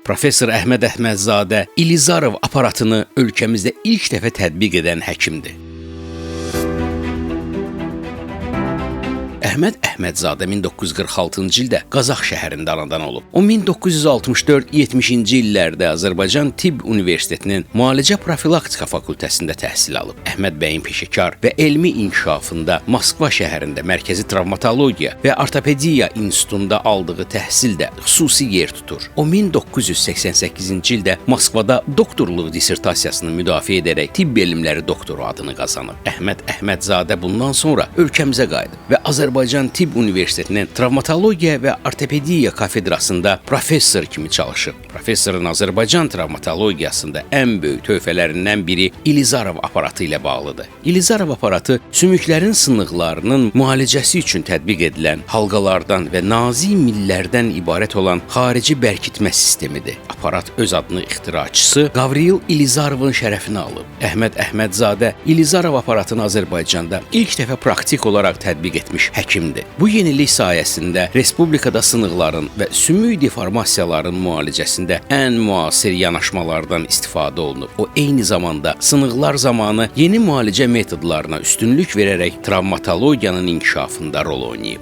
Professor Əhməd Əhmədzadə İlizarov aparatını ölkəmizdə ilk dəfə tətbiq edən həkimdir. Əhməd Əhmədzadə 1946-cı ildə Qazax şəhərində anadan olub. O 1964-70-ci illərdə Azərbaycan Tibb Universitetinin Müalicə Profilaktika fakültəsində təhsil alıb. Əhməd bəyin peşəkar və elmi inkişafında Moskva şəhərində Mərkəzi Travmatologiya və Ortopediya İnstitutunda aldığı təhsil də xüsusi yer tutur. O 1988-ci ildə Moskvada doktorluq dissertasiyasını müdafiə edərək tibb elmləri doktoru adını qazanıb. Əhməd Əhmədzadə bundan sonra ölkəmizə qayıdıb və Azərbaycan Tibb Universitetinin Travmatologiya və Ortopediya kafedrasında professor kimi çalışıb. Professorun Azərbaycan travmatologiyasında ən böyük töhfələrindən biri İlizarov aparatı ilə bağlıdır. İlizarov aparatı sümüklərin sınıqlarının müalicəsi üçün tətbiq edilən halqalardan və nazik millərdən ibarət olan xarici bərkitmə sistemidir. Aparat öz adını ixtiraçısı Qavril İlizarovun şərəfinə alıb. Əhməd Əhmədzadə İlizarov aparatını Azərbaycanda ilk dəfə praktik olaraq tətbiq etmiş həkimdir. Bu yenilik sayəsində respublikada sınıqların və sümük deformasiyaların müalicəsində ən müasir yanaşmalardan istifadə olunub. O eyni zamanda sınıqlar zamanı yeni müalicə metodlarına üstünlük verərək travmatologiyanın inkişafında rol oynayıb.